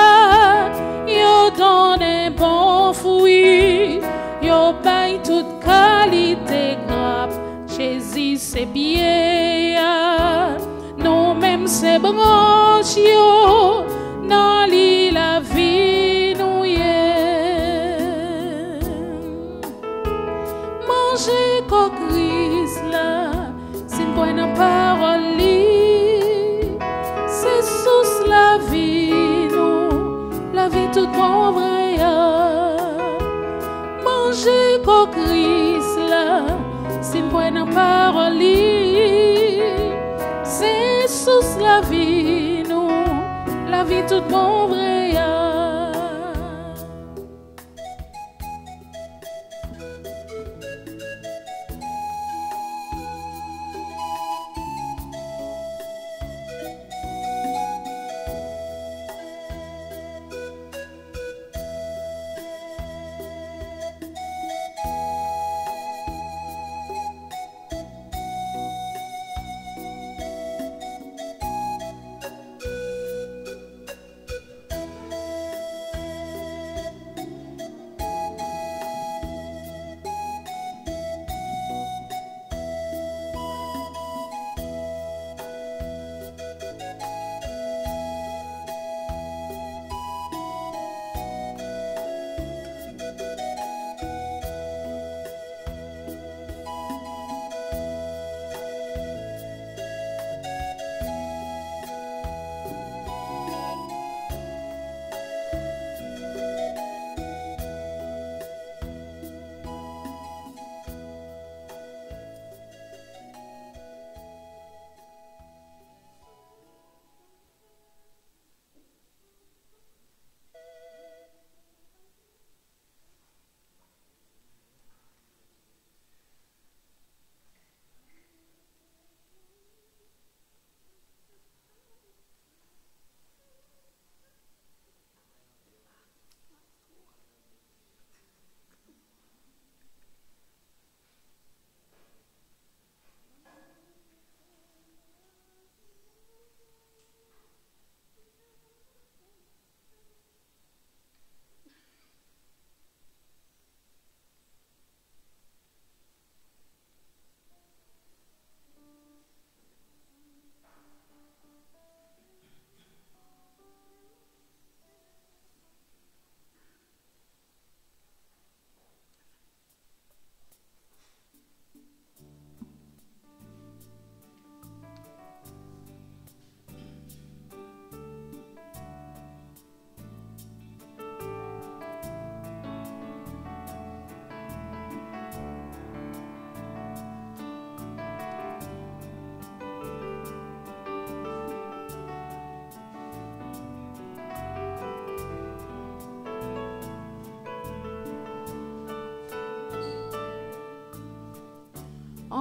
yo donne un bon fruit, yo paye toute qualité grappe. Jésus ses pieds, nous-mêmes ses branches, yo dans l'île la vie nous y est. Manger qu'au Christ là, si nous prenons parole, c'est sous la vie nous, la vie toute bon vrai. Manger qu'au Christ là, si nous prenons parole, c'est sous la vie nous, la vie toute bon vrai.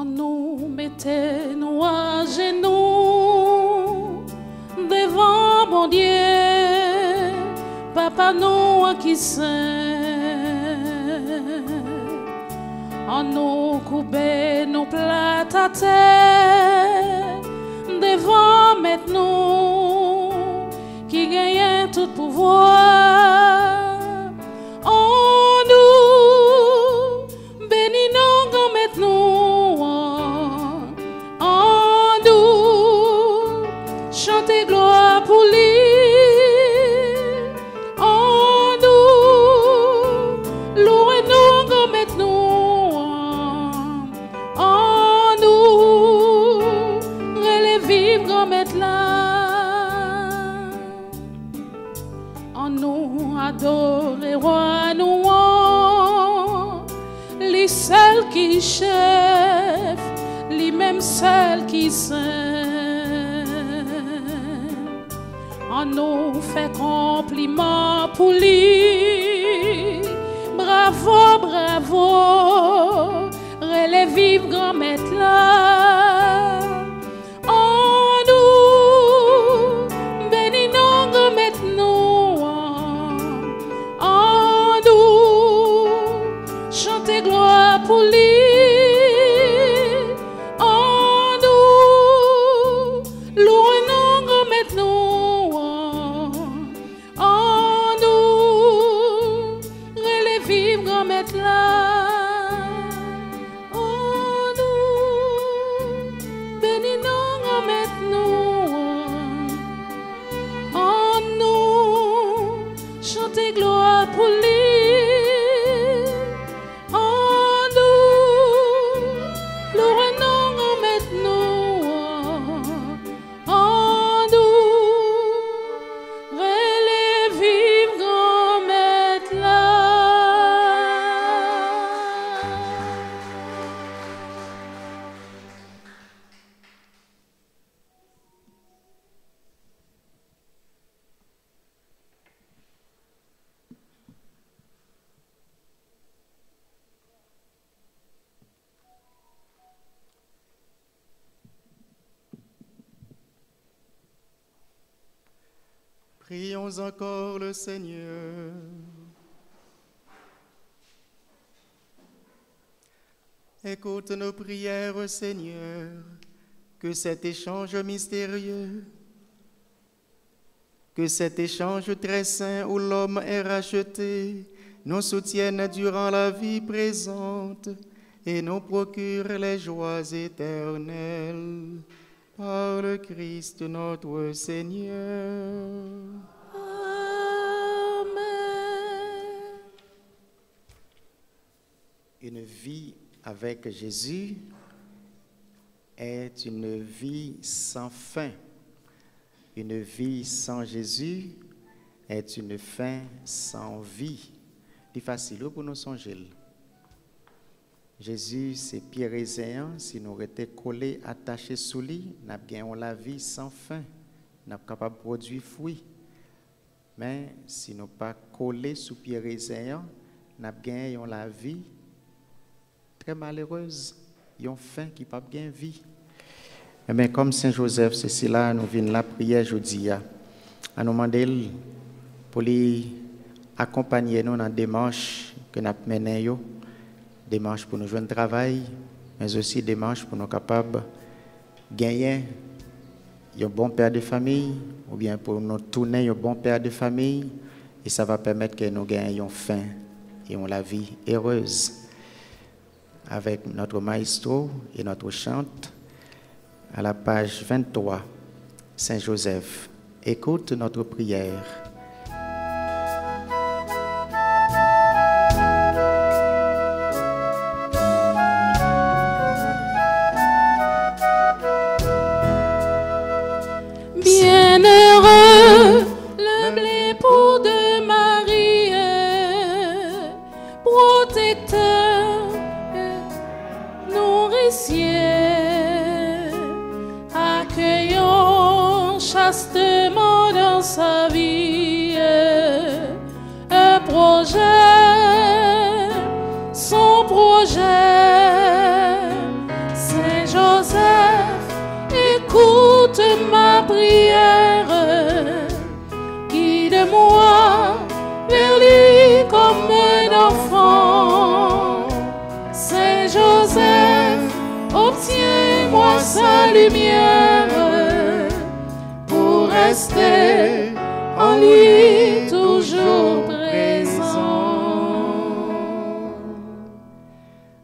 Nous mettez-nous à genoux devant mon Dieu, Papa nous à qui saint. En nous couper nos plats à terre devant maintenant qui gagne tout pouvoir. En nous chef, lui-même seul qui saint. On nous fait compliment pour lui. Bravo, bravo, relève vive grand maître là. On nous bénis non grand maître nous. On nous chante gloire pour lui. On nous loue non grand maître nous. On nous relève vive grand maître là. Gloire pour lui, en nous, louons maintenant, en nous, relève vive grand maître là. Prions encore le Seigneur. Écoute nos prières, Seigneur, que cet échange mystérieux, que cet échange très saint où l'homme est racheté, nous soutienne durant la vie présente et nous procure les joies éternelles. Par le Christ notre Seigneur. Amen. Une vie avec Jésus est une vie sans fin. Une vie sans Jésus est une fin sans vie. C'est facile pour nous songer. Jésus, c'est pied raisin. Si nous étions collés, attachés sous lui, nous avons la vie sans fin. Nous sommes capables de produire fruits. Mais si nous ne sommes pas collés sous pied raisin, nous avons la vie très malheureuse. Nous avons fin qui ne peut pas gagner vie. Mais comme Saint Joseph, c'est cela, nous venons la prière aujourd'hui. À nous demander pour lui accompagner nous dans la démarche que nous menons. Démarche pour nous joindre travail, mais aussi démarche pour nous capables de gagner un bon père de famille, ou bien pour nous tourner un bon père de famille, et ça va permettre que nous gagnions faim et la vie heureuse. Avec notre maestro et notre chante, à la page 23, Saint Joseph, écoute notre prière. Bienheureux l'humble époux de Marie, protecteur, nourricier, accueillant chastement dans sa vie un projet, son projet. Saint Joseph, écoute ma prière, guide-moi vers lui comme un enfant. Saint Joseph, obtiens-moi sa lumière pour rester en lui toujours présent.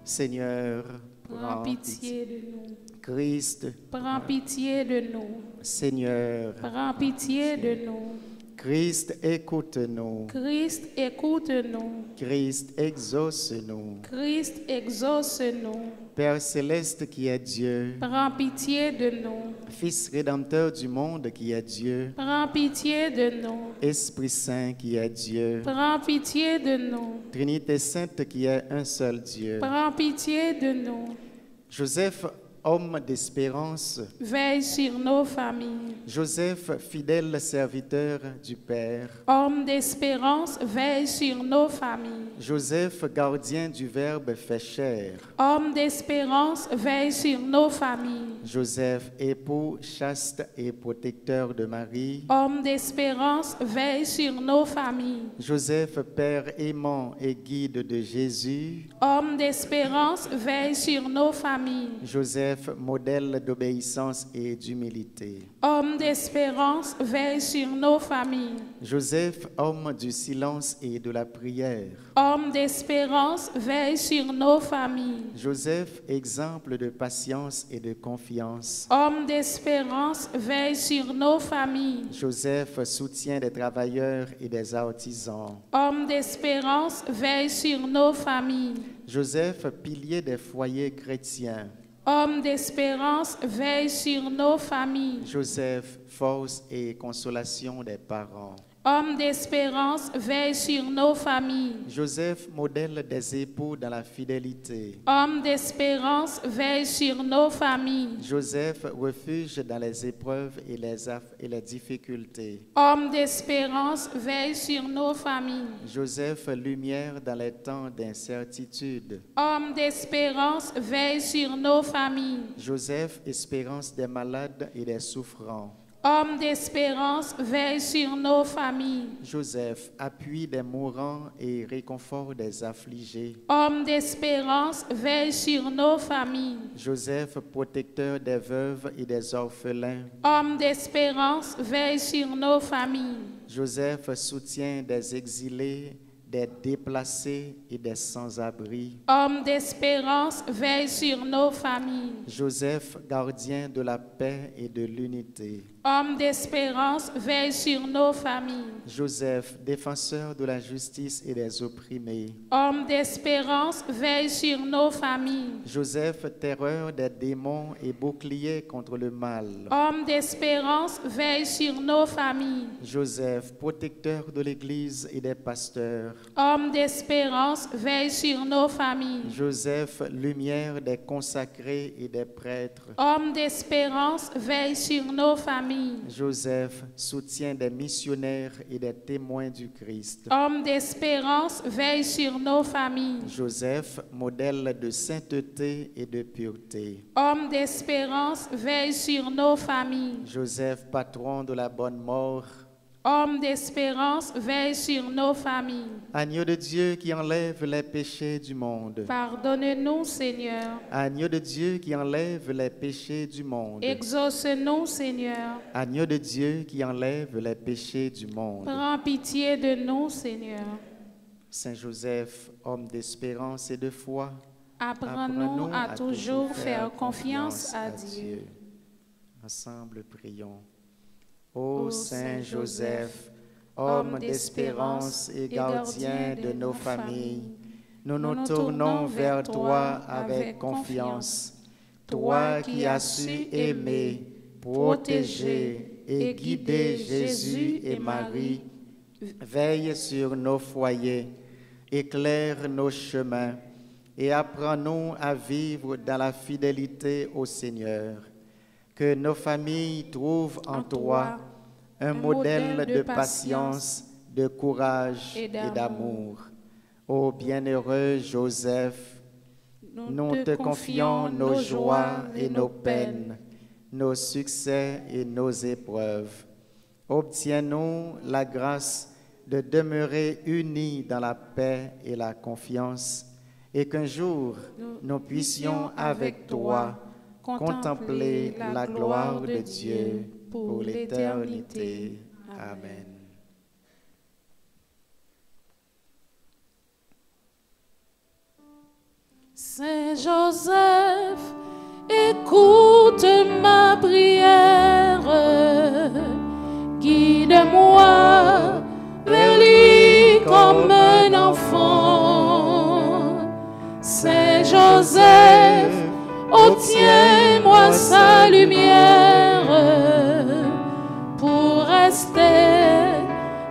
Seigneur, Prends pitié de nous. Christ, Prends pitié de nous. Seigneur, Prends pitié de nous. Christ, écoute-nous. Christ, écoute-nous. Christ, exauce-nous. Christ, exauce-nous. Père céleste qui est Dieu, prends pitié de nous. Fils rédempteur du monde qui est Dieu, Prends pitié de nous. Esprit Saint qui est Dieu, Prends pitié de nous. Trinité sainte qui est un seul Dieu. Prends pitié de nous. Joseph, homme d'espérance, Veille sur nos familles. Joseph, fidèle serviteur du Père, Homme d'espérance, veille sur nos familles. Joseph, gardien du Verbe fait chair, Homme d'espérance, veille sur nos familles. Joseph, époux chaste et protecteur de Marie, Homme d'espérance, veille sur nos familles. Joseph, Père aimant et guide de Jésus, Homme d'espérance, veille sur nos familles. Joseph, modèle d'obéissance et d'humilité. Homme d'espérance, veille sur nos familles. Joseph, homme du silence et de la prière. Homme d'espérance, veille sur nos familles. Joseph, exemple de patience et de confiance. Homme d'espérance, veille sur nos familles. Joseph, soutien des travailleurs et des artisans. Homme d'espérance, veille sur nos familles. Joseph, pilier des foyers chrétiens. Homme d'espérance, veille sur nos familles. Joseph, force et consolation des parents. Homme d'espérance, veille sur nos familles. Joseph, modèle des époux dans la fidélité. Homme d'espérance, veille sur nos familles. Joseph, refuge dans les épreuves et les difficultés. Homme d'espérance, veille sur nos familles. Joseph, lumière dans les temps d'incertitude. Homme d'espérance, veille sur nos familles. Joseph, espérance des malades et des souffrants. Homme d'espérance, veille sur nos familles. Joseph, appui des mourants et réconfort des affligés. Homme d'espérance, veille sur nos familles. Joseph, protecteur des veuves et des orphelins. Homme d'espérance, veille sur nos familles. Joseph, soutien des exilés, des déplacés et des sans-abri. Homme d'espérance, veille sur nos familles. Joseph, gardien de la paix et de l'unité. Homme d'espérance, veille sur nos familles. Joseph, défenseur de la justice et des opprimés. Homme d'espérance, veille sur nos familles. Joseph, terreur des démons et bouclier contre le mal. Homme d'espérance, veille sur nos familles. Joseph, protecteur de l'Église et des pasteurs. Homme d'espérance, veille sur nos familles. Joseph, lumière des consacrés et des prêtres. Homme d'espérance, veille sur nos familles. Joseph, soutien des missionnaires et des témoins du Christ. Homme d'espérance, veille sur nos familles. Joseph, modèle de sainteté et de pureté. Homme d'espérance, veille sur nos familles. Joseph, patron de la bonne mort. Homme d'espérance, veille sur nos familles. Agneau de Dieu qui enlève les péchés du monde. Pardonne-nous, Seigneur. Agneau de Dieu qui enlève les péchés du monde. Exauce-nous, Seigneur. Agneau de Dieu qui enlève les péchés du monde. Prends pitié de nous, Seigneur. Saint Joseph, homme d'espérance et de foi, Apprends-nous à toujours faire confiance à Dieu. Ensemble, prions. Ô Saint Joseph, homme d'espérance et gardien de nos familles, nous nous tournons vers toi avec confiance. Toi qui as su aimer, protéger et guider Jésus et Marie, veille sur nos foyers, éclaire nos chemins et apprends-nous à vivre dans la fidélité au Seigneur. Que nos familles trouvent en toi un modèle de patience, de courage et d'amour. Ô bienheureux Joseph, nous te confions nos joies et nos peines, nos succès et nos épreuves. Obtiens-nous la grâce de demeurer unis dans la paix et la confiance, et qu'un jour nous puissions avec toi contempler la gloire de Dieu pour l'éternité. Amen. Saint Joseph, écoute ma prière, guide-moi vers lui comme un enfant. Saint Joseph, obtiens-moi sa lumière pour rester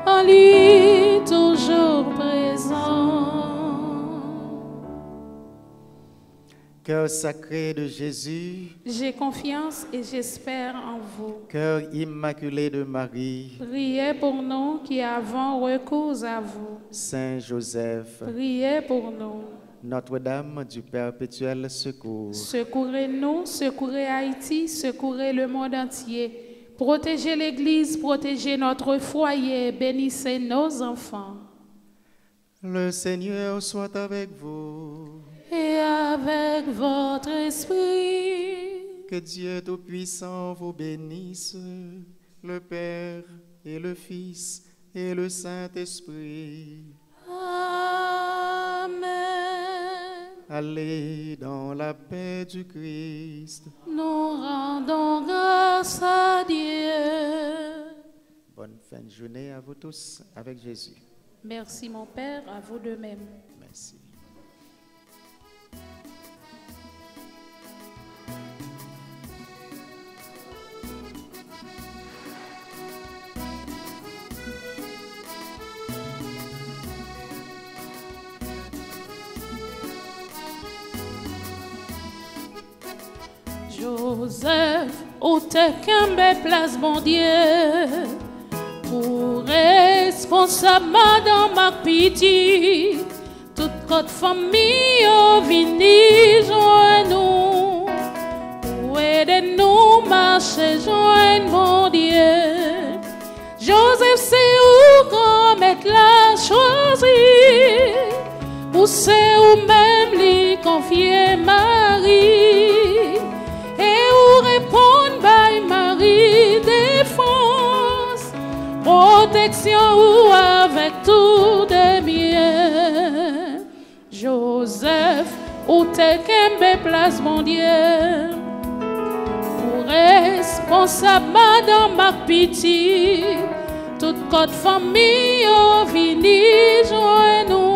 en lui toujours présent. Cœur sacré de Jésus, J'ai confiance et j'espère en vous. cœur immaculé de Marie, Priez pour nous qui avons recours à vous. Saint Joseph, Priez pour nous. Notre-Dame du perpétuel secours, Secourez-nous, secourez Haïti, secourez le monde entier. Protégez l'Église, protégez notre foyer, bénissez nos enfants. le Seigneur soit avec vous. Et avec votre esprit, Que Dieu Tout-Puissant vous bénisse, le Père et le Fils et le Saint-Esprit. Amen. Allez dans la paix du Christ. Nous rendons grâce à Dieu. Bonne fin de journée à vous tous avec Jésus. Merci mon Père, à vous de même. Merci. Joseph, où t'es qu'un place, bon Dieu, pour responsable Madame Macpiti, toute notre famille vini joindre nous, pour aider nous marcher joindre mon Dieu. Joseph, c'est où qu'on mette la choisi, ou c'est où même lui confier Marie, et où répondre by Marie défense, protection ou avec tout de bien. Joseph, où t'es qu'un place mon Dieu, pour responsable Madame Macpiti, toute notre famille vini joindre nous.